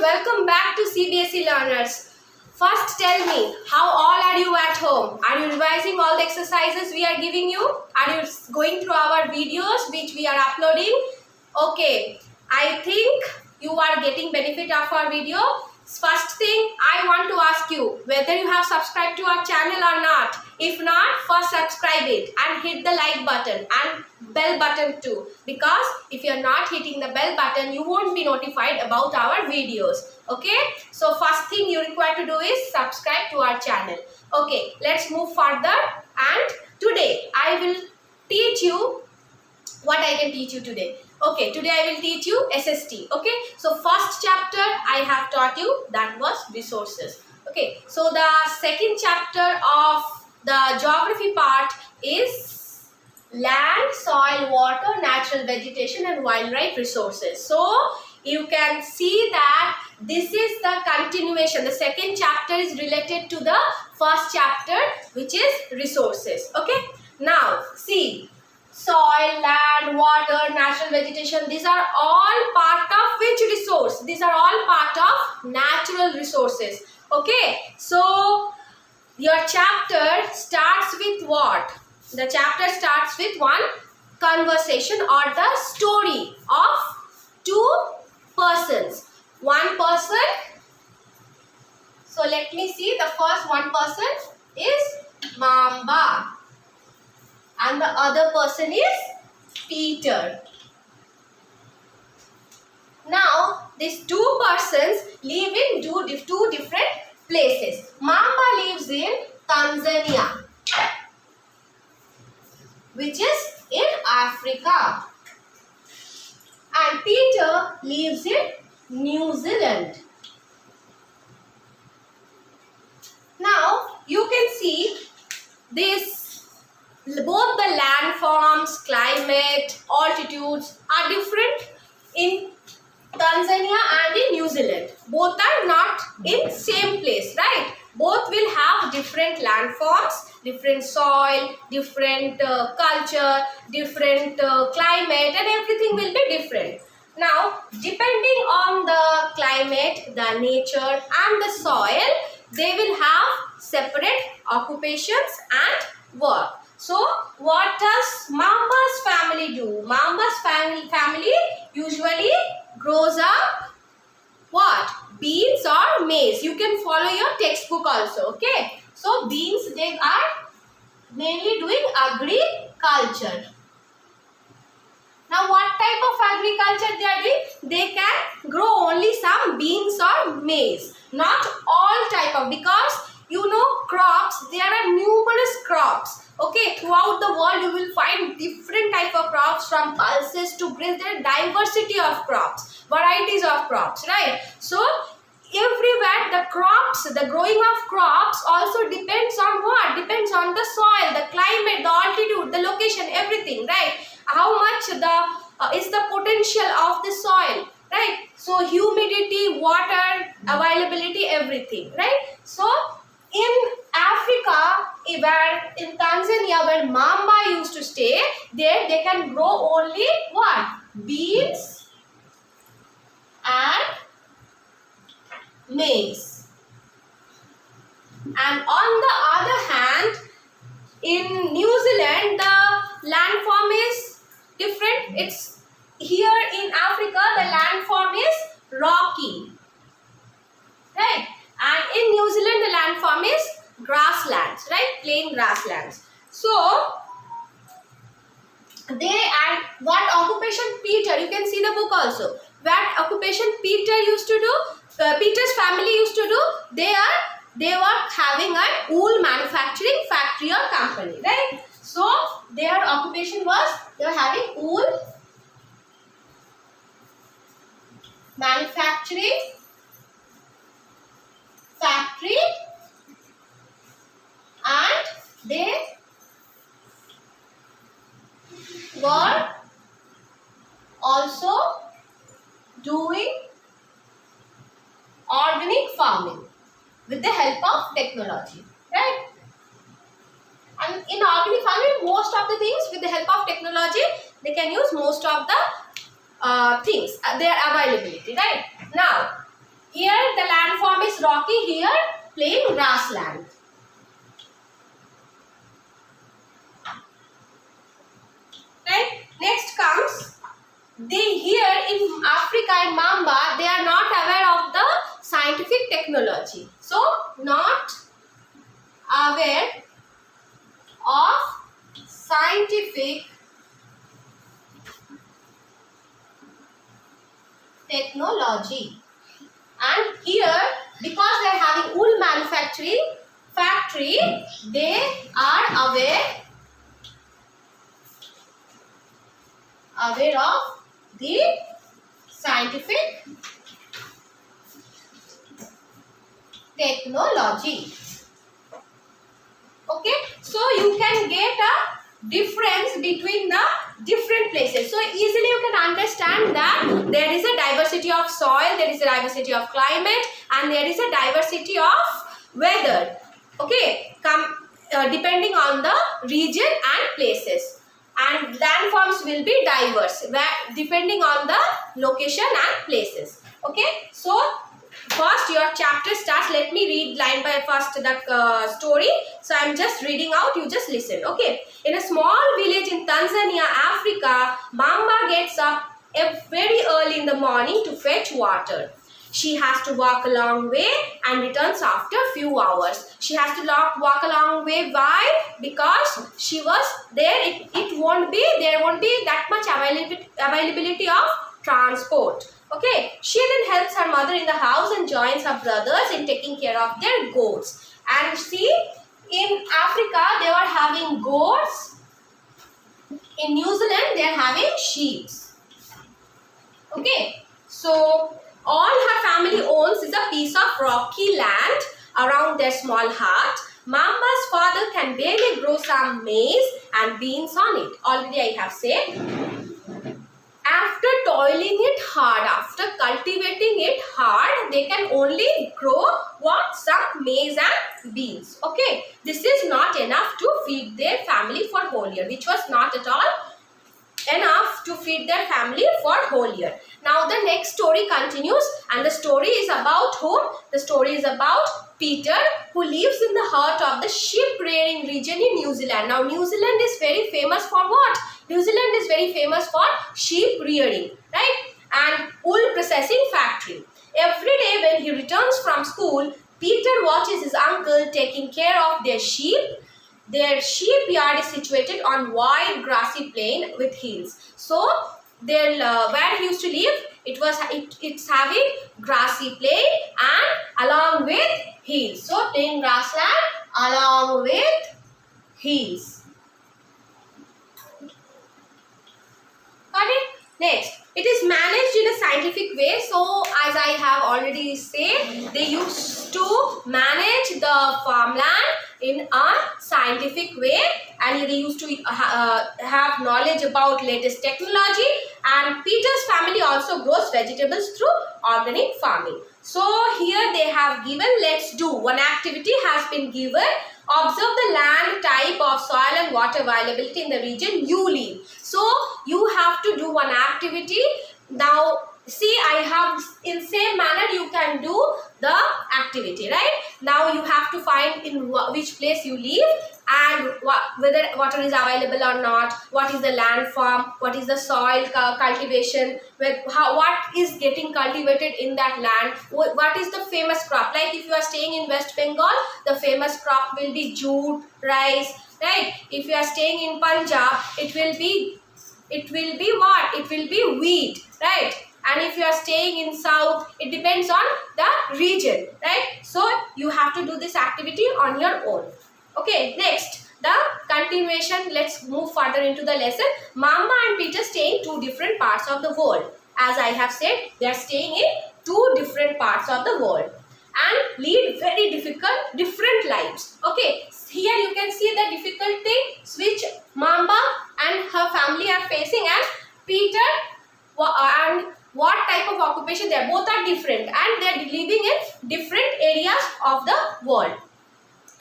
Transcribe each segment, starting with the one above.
welcome back to CBSE learners. First tell me, how all are you at home? Are you revising all the exercises we are giving you? Are you going through our videos which we are uploading? Okay, I think you are getting benefit of our video. First thing, I want to ask you whether you have subscribed to our channel or not. If not, first subscribe it and hit the like button and bell button too. Because if you are not hitting the bell button, you won't be notified about our videos. Okay? So first thing you require to do is subscribe to our channel. Okay, let's move further. And today I will teach you what I can teach you today. Okay, today I will teach you SST. Okay, so first chapter I have taught you, that was resources. Okay, so the second chapter of the geography part is land, soil, water, natural vegetation and wildlife resources. So you can see that this is the continuation. The second chapter is related to the first chapter, which is resources. Okay, now see, soil, land, water, natural vegetation, these are all part of which resource? These are all part of natural resources. Okay, so your chapter starts with what? The chapter starts with one conversation or the story of two persons. One person, so let me see, the first one person is Mamba. And the other person is Peter. Now, these two persons live in two different places. Mamba lives in Tanzania, which is in Africa. And Peter lives in New Zealand. Now, you can see this. Both the landforms, climate, altitudes are different in Tanzania and in New Zealand. Both are not in same place, right? Both will have different landforms, different soil, different culture, different climate, and everything will be different. Now, depending on the climate, the nature and the soil, they will have separate occupations and work. So, what does Mamba's family do? Mamba's family usually grows up what? Beans or maize. You can follow your textbook also. Okay. So, beans, they are mainly doing agriculture. Now, what type of agriculture they are doing? They can grow only some beans or maize. Not all type of, because you know crops, there are numerous crops. Okay, throughout the world you will find different type of crops, from pulses to grains. There are diversity of crops, varieties of crops, right? So everywhere the crops, the growing of crops also depends on what? Depends on the soil, the climate, the altitude, the location, everything, right? How much is the potential of the soil, right? So humidity, water availability, everything, right? So in Africa, where in Tanzania, where Mamba used to stay, there they can grow only what? Beans and maize. And on the other hand, in New Zealand, the landform is different. It's here in Africa, the landform is rocky, right? And in New Zealand, the landform is grasslands, right? Plain grasslands. So, they, and what occupation Peter, you can see the book also. What occupation Peter used to do, Peter's family used to do, they were having a wool manufacturing factory or company, right? So, their occupation was, they were having wool manufacturing factory, and they were also doing organic farming with the help of technology, right? And in organic farming, most of the things with the help of technology, they can use most of the things, their availability, right? Now, Here the landform is rocky, here plain grassland. Right? Next comes here in Africa, in Mamba, they are not aware of the scientific technology. So, not aware of scientific technology. And here, because they are having wool manufacturing factory, they are aware of the scientific technology. Okay, so you can get a difference between the different places. So easily you can understand that there is a diversity of soil, there is a diversity of climate, and there is a diversity of weather. Okay, depending on the region and places. And landforms will be diverse depending on the location and places. Okay, so first your chapter starts. Let me read line by first the story. So I am just reading out, you just listen. Okay, in a small village in Tanzania, Africa, Mamba gets up very early in the morning to fetch water. She has to walk a long way and returns after a few hours. She has to walk a long way. Why? Because she was there. There won't be that much availability of transport. Okay. She then helps her mother in the house and joins her brothers in taking care of their goats. And see, in Africa they were having goats. In New Zealand they are having sheep. Okay. So all her family owns is a piece of rocky land around their small hut. Mamba's father can barely grow some maize and beans on it. Already I have said. After toiling it hard, after cultivating it hard, they can only grow some maize and beans. Okay, this is not enough to feed their family for whole year, which was not at all enough to feed their family for whole year. Now the next story continues, and the story is about whom? The story is about Peter, who lives in the heart of the sheep rearing region in New Zealand. Now New Zealand is very famous for what? New Zealand is very famous for sheep rearing, right? And wool processing factory. Every day when he returns from school, Peter watches his uncle taking care of their sheep. Their sheep yard is situated on wide grassy plain with hills. So their where he used to live, it's having grassy plain and along with hills. So plain grassland along with hills. Got it? Next, it is managed in a scientific way. So as I have already said, they used to manage the farmland in a scientific way, and they used to have knowledge about latest technology. And Peter's family also grows vegetables through organic farming. So here they have given, let's do one activity has been given. Observe the land type of soil and water availability in the region you live. So you have to do one activity. Now see, I have in same manner you can do the activity, right? Now you have to find in which place you live and whether water is available or not, what is the landform, what is the soil cultivation, what is getting cultivated in that land, what is the famous crop. Like if you are staying in West Bengal, the famous crop will be jute, rice, right? If you are staying in Punjab, it will be what? It will be wheat, right? And if you are staying in south, it depends on the region, right? So you have to do this activity on your own. Okay, next, the continuation. Let's move further into the lesson. Mamba and Peter stay in two different parts of the world. As I have said, they are staying in two different parts of the world and lead very different lives. Okay, here you can see the difficulties which Mamba and her family are facing, and Peter and what type of occupation they are. Both are different and they are living in different areas of the world.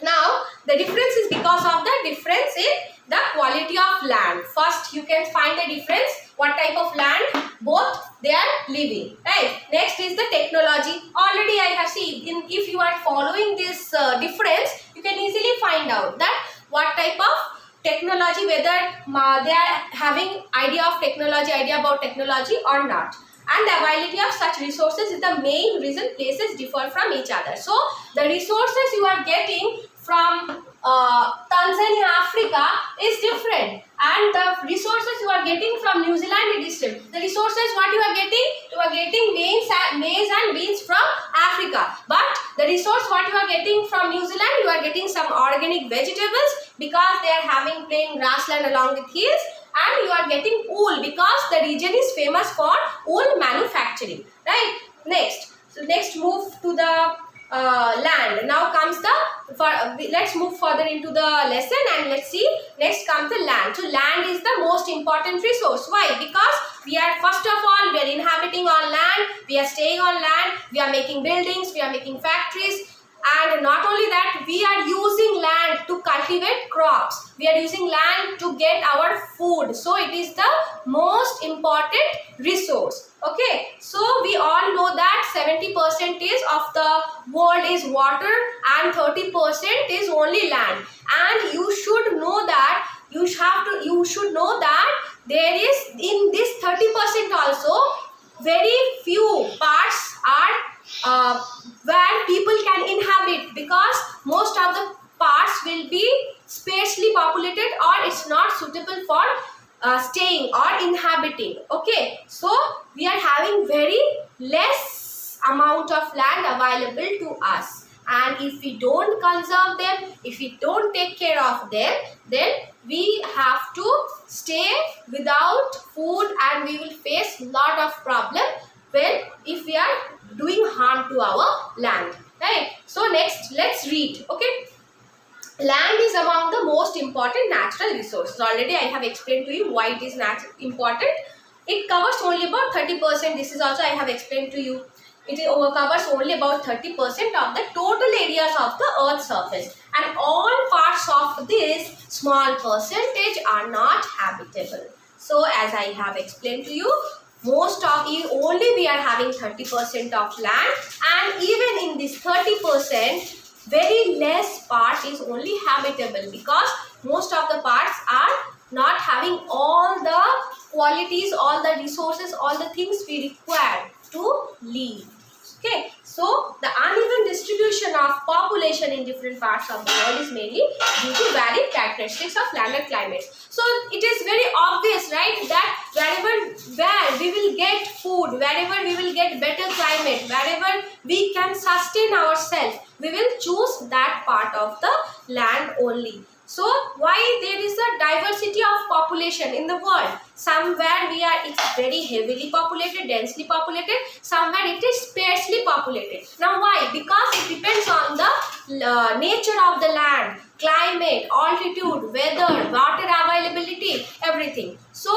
Now the difference is because of the difference in the quality of land. First you can find the difference, what type of land both they are living, right? Next is the technology. Already I have seen, if you are following this difference, you can easily find out that what type of technology, whether they are having idea about technology or not. And the availability of such resources is the main reason places differ from each other. So the resources you are getting from Tanzania, Africa is different, and the resources you are getting from New Zealand is different. The resources what you are getting maize and beans from Africa, but the resource what you are getting from New Zealand, you are getting some organic vegetables because they are having plain grassland along with hills, and you are getting wool because the region is famous for wool manufacturing, right? Next move to the land. Now comes let's move further into the lesson, and let's see, next comes the land. So land is the most important resource. Why? Because we are, first of all, we are inhabiting on land, we are staying on land, we are making buildings, we are making factories, and not only that, we are using land to cultivate crops, we are using land to get our food. So it is the most important resource. Okay, so we all know that 70% of the world is water and 30% is only land, and you should know that there is, in this 30% also, very few parts are where people can inhabit, because most of the parts will be sparsely populated, or it's not suitable for staying or inhabiting. Okay, so we are having very less amount of land available to us, and if we don't conserve them, if we don't take care of them, then we have to stay without food, and we will face lot of problem if we are doing harm to our land, right? So next, let's read. Okay, land is among the most important natural resources. Already I have explained to you why it is important. It covers only about 30%. This is also I have explained to you. It covers only about 30% of the total areas of the earth's surface, and all parts of this small percentage are not habitable. So as I have explained to you, only we are having 30% of land, and even in this 30%, very less part is only habitable, because most of the parts are not having all the qualities, all the resources, all the things we require to live. Okay, so the uneven distribution of population in different parts of the world is mainly due to varied characteristics of land and climate. So it is very obvious, right, that where we will get food, wherever we will get better climate, wherever we can sustain ourselves, we will choose that part of the land only. So why there is a diversity of population in the world? Somewhere it's very heavily populated, densely populated, somewhere it is sparsely populated. Now why? Because it depends on the nature of the land, climate, altitude, weather, water availability, everything. So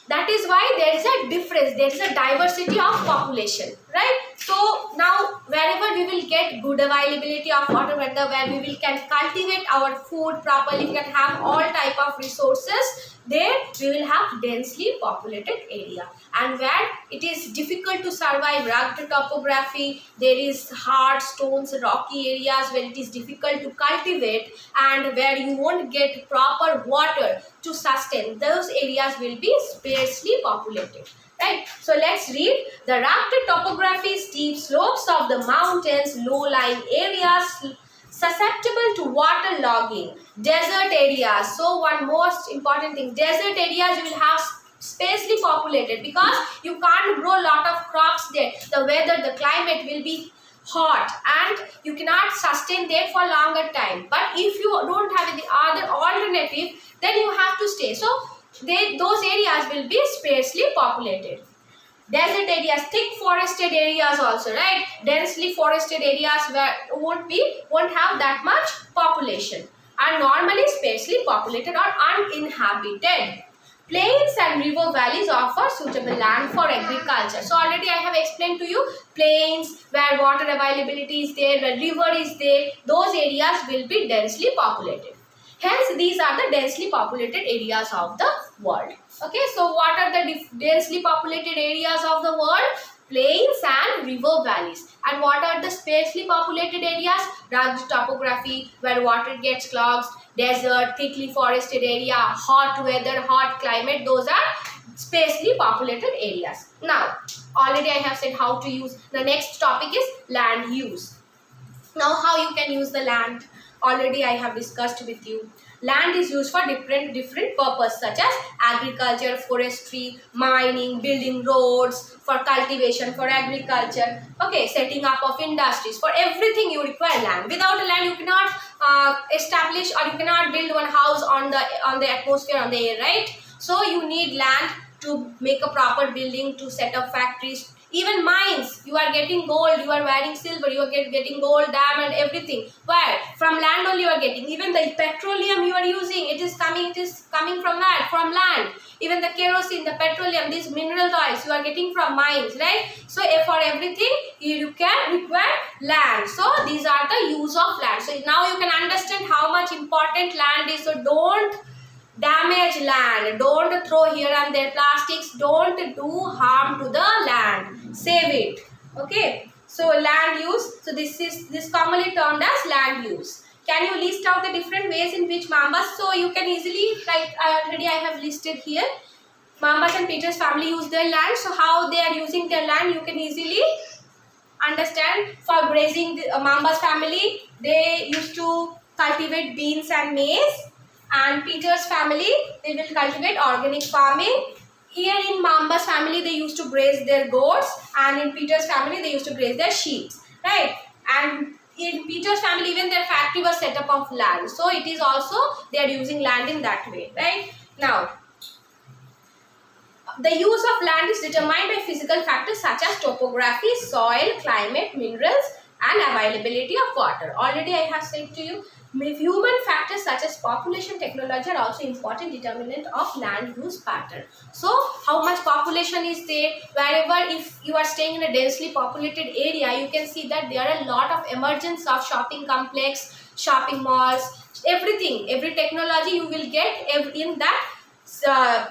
that is why there is a difference, there is a diversity of population, right? So now wherever we will get good availability of water, where we can cultivate our food properly, we can have all type of resources, there we will have densely populated area. And where it is difficult to survive, rugged topography, there is hard stones, rocky areas where it is difficult to cultivate, and where you won't get proper water to sustain, those areas will be sparsely populated. Right. So let's read. The rugged topography, steep slopes of the mountains, low-lying areas susceptible to water logging, desert areas. So one most important thing, desert areas you will have sparsely populated, because you can't grow a lot of crops there. The weather, the climate will be hot, and you cannot sustain there for longer time. But if you don't have the other alternative, then you have to stay. So those areas will be sparsely populated. Desert areas, thick forested areas also, right? Densely forested areas where won't have that much population, are normally sparsely populated or uninhabited. Plains and river valleys offer suitable land for agriculture. So already I have explained to you, plains where water availability is there, where river is there, those areas will be densely populated. Hence, these are the densely populated areas of the world. Okay, so what are the densely populated areas of the world? plains and river valleys. And what are the sparsely populated areas? Rugged topography where water gets clogged, desert, thickly forested area, hot weather, hot climate, those are sparsely populated areas. Now, already I have said how to use. The next topic is land use. Now, how you can use the land? Already I have discussed with you. Land is used for different purposes such as agriculture, forestry, mining, building roads, for cultivation, for agriculture, okay, setting up of industries. For everything you require land. Without land you cannot establish or you cannot build one house on the atmosphere, on the air, right? So you need land to make a proper building, to set up factories. Even mines, you are getting gold, you are wearing silver, you are getting gold, diamond, everything. Where? From land only you are getting. Even the petroleum you are using, it is coming from where? From land. Even the kerosene, the petroleum, these mineral oils you are getting from mines, right? So for everything you can require land. So these are the use of land. So now you can understand how much important land is. So don't damage land, don't throw here and there plastics, don't do harm to the land, save it. Okay, so land use, so this commonly termed as land use. Can you list out the different ways in which Mambas? So you can easily, like already I have listed here, Mambas and Peters family use their land. So how they are using their land, you can easily understand. For grazing, the Mambas family, they used to cultivate beans and maize. And Peter's family, they will cultivate organic farming. Here in Mamba's family, they used to graze their goats, and in Peter's family, they used to graze their sheep, right? And in Peter's family, even their factory was set up of land. So it is also, they are using land in that way, right? Now, the use of land is determined by physical factors such as topography, soil, climate, minerals, and availability of water. Already I have said to you, human factors such as population, technology are also important determinant of land use pattern. So, how much population is there? Wherever, if you are staying in a densely populated area, you can see that there are a lot of emergence of shopping complex, shopping malls, everything, every technology you will get in that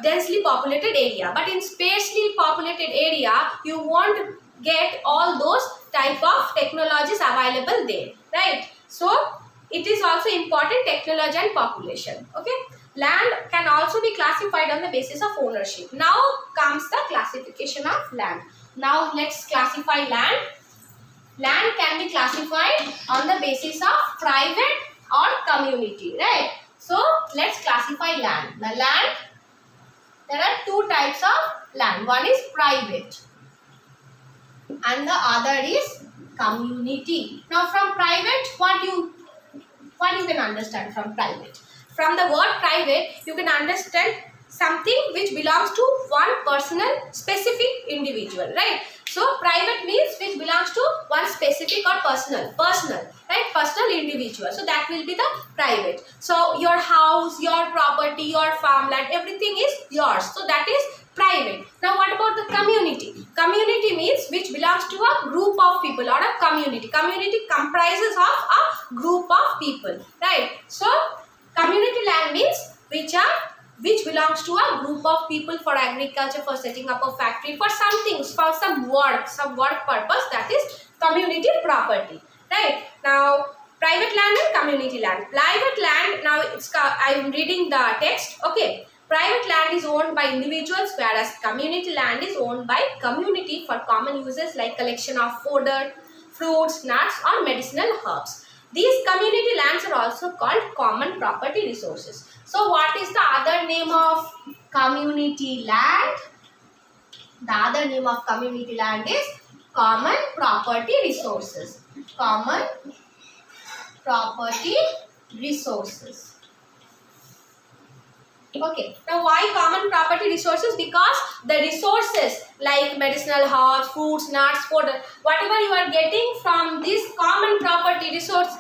densely populated area. But in sparsely populated area, you won't get all those type of technologies available there, right? So, it is also important, technology and population. Okay, land can also be classified on the basis of ownership. Now comes the classification of land. Now let's classify land. Land can be classified on the basis of private or community, right? So let's classify land. The land, there are two types of land. One is private and the other is community. Now from private, what you can understand from private? From the word private, you can understand something which belongs to one personal specific individual, right? So private means which belongs to one specific or personal, right? Personal individual. So that will be the private. So your house, your property, your farmland, everything is yours. So that is private. Now what about the community? Community means which belongs to a group of people or a community. Community comprises of a group of people, right? So community land means which belongs to a group of people for agriculture, for setting up a factory, for some things, for some work purpose, that is community property, right? Now private land and community land. Private land, now I am reading the text, okay. Private land is owned by individuals, whereas community land is owned by community for common uses like collection of fodder, fruits, nuts or medicinal herbs. These community lands are also called common property resources. So what is the other name of community land? The other name of community land is common property resources. Common property resources. Okay, now why common property resources? Because the resources like medicinal herbs, fruits, nuts, fodder, whatever you are getting from these common property resources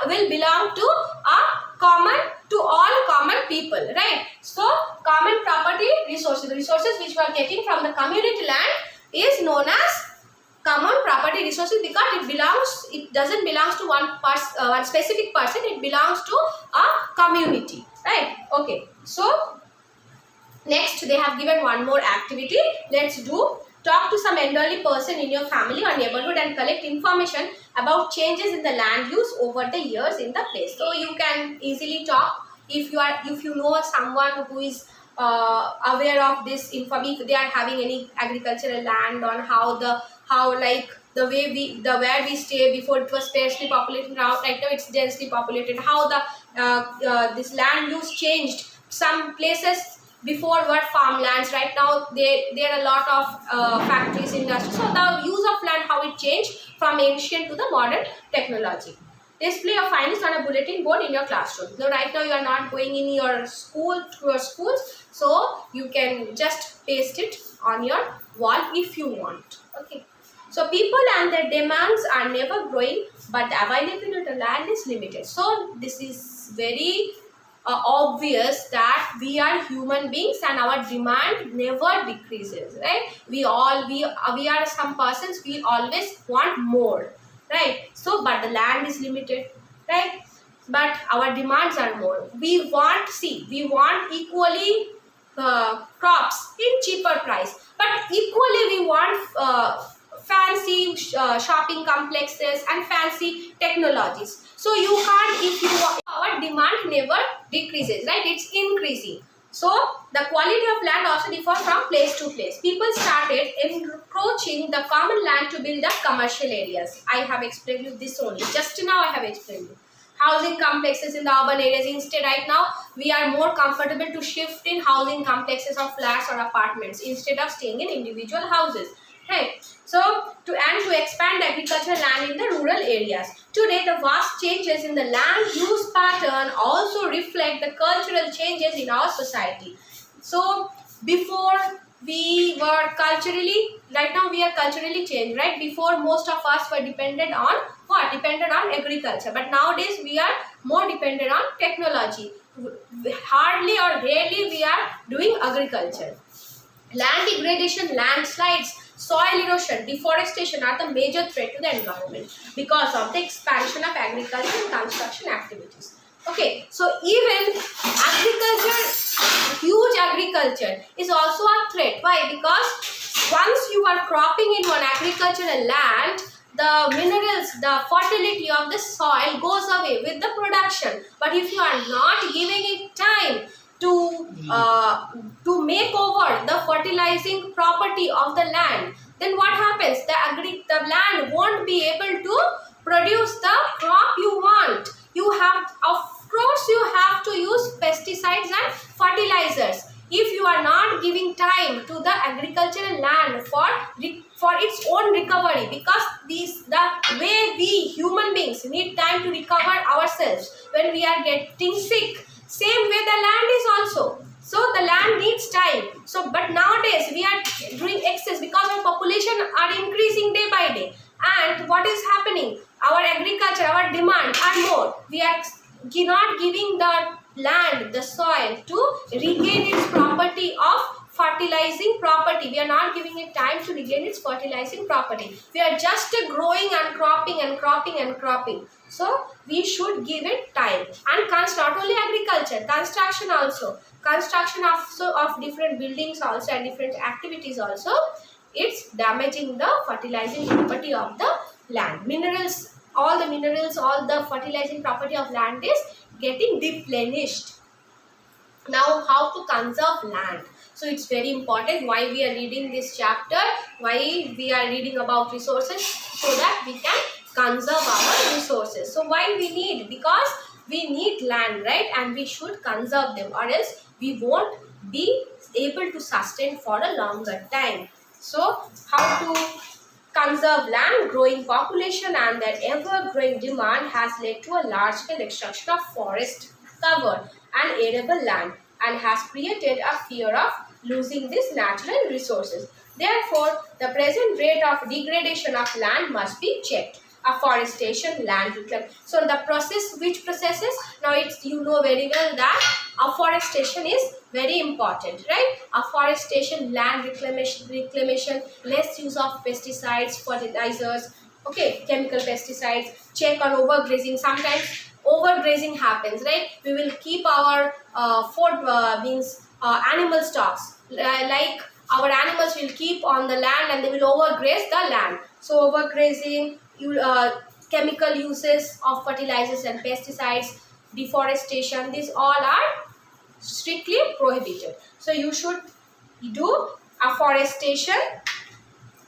will belong to all common people, right? So common property resources, the resources which we are getting from the community land is known as common property resources because it doesn't belong to one specific person, it belongs to a community, right? Okay, so next they have given one more activity. Let's do Talk to some elderly person in your family or neighborhood and collect information about changes in the land use over the years in the place. So you can easily talk if you know someone who is aware of this information, if they are having any agricultural land on how like the way where we stay before it was sparsely populated, now right now it's densely populated, how the this land use changed. Some places before were farmlands, right now there are a lot of factories, industries, so the use of land, how it changed from ancient to the modern technology. Display your findings on a bulletin board in your classroom. So right now you are not going in your schools, so you can just paste it on your wall if you want. Okay. So people and their demands are never growing, but the availability of land is limited. So this is very obvious that we are human beings and our demand never decreases, right? We are some persons, we always want more, right? So but the land is limited, right? But our demands are more. We want equally crops in cheaper price, but equally we want fancy shopping complexes and fancy technologies. So you can't, if you want, our demand never decreases, right? It's increasing. So the quality of land also differs from place to place. People started encroaching the common land to build up commercial areas. I have explained you this only. Just now I have explained you. Housing complexes in the urban areas. Instead, right now we are more comfortable to shift in housing complexes of flats or apartments instead of staying in individual houses. Right. So to expand agricultural land in the rural areas. Today, the vast changes in the land use pattern also reflect the cultural changes in our society. So before we were culturally, right now we are culturally changed, right? Before most of us were dependent on what? Dependent on agriculture. But nowadays we are more dependent on technology. Hardly or rarely we are doing agriculture. Land degradation, landslides, soil erosion, deforestation are the major threat to the environment because of the expansion of agriculture and construction activities. Okay, so even agriculture, huge agriculture is also a threat. Why? Because once you are cropping in one agricultural land, the minerals, the fertility of the soil goes away with the production. But if you are not giving it time to make over the fertilizing property of the land, then what happens? The land won't be able to produce the crop you want. Of course you have to use pesticides and fertilizers. If you are not giving time to the agricultural land for its own recovery, because the way we human beings need time to recover ourselves when we are getting sick, same way the land is also. So the land needs time. So but nowadays we are doing excess because our population are increasing day by day. And what is happening? Our agriculture, our demand are more. We are not giving the land, the soil to regain its property of fertilizing property. We are not giving it time to regain its fertilizing property. We are just growing and cropping and cropping and cropping. So we should give it time. And not only agriculture, construction also. Construction of different buildings also and different activities also. It's damaging the fertilizing property of the land. Minerals, all the fertilizing property of land is getting deplenished. Now, how to conserve land? So it's very important why we are reading this chapter, why we are reading about resources, so that we can conserve our resources. So why we need? Because we need land, right? And we should conserve them, or else we won't be able to sustain for a longer time. So how to conserve land? Growing population and their ever-growing demand has led to a large-scale destruction of forest cover and arable land and has created a fear of losing these natural resources. Therefore, the present rate of degradation of land must be checked. Afforestation, land reclamation. So the which processes? Now it's, you know very well that afforestation is very important, right? Afforestation, land reclamation, less use of pesticides, fertilizers, okay, chemical pesticides, check on overgrazing. Sometimes overgrazing happens, right? We will keep our food animal stocks like our animals will keep on the land and they will overgraze the land. So overgrazing, chemical uses of fertilizers and pesticides, deforestation, these all are strictly prohibited. So you should do afforestation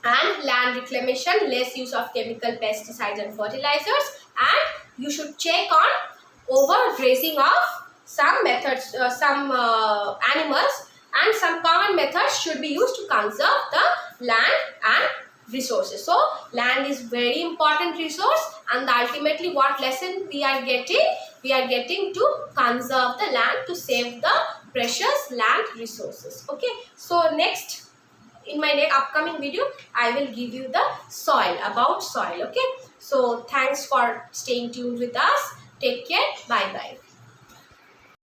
and land reclamation, less use of chemical pesticides and fertilizers, and you should check on overgrazing of some methods, animals, and some common methods should be used to conserve the land and resources. So land is very important resource, and ultimately what lesson we are getting? We are getting to conserve the land, to save the precious land resources. Okay, so next, in my upcoming video, I will give you the soil, about soil. Okay, so thanks for staying tuned with us. Take care. Bye bye.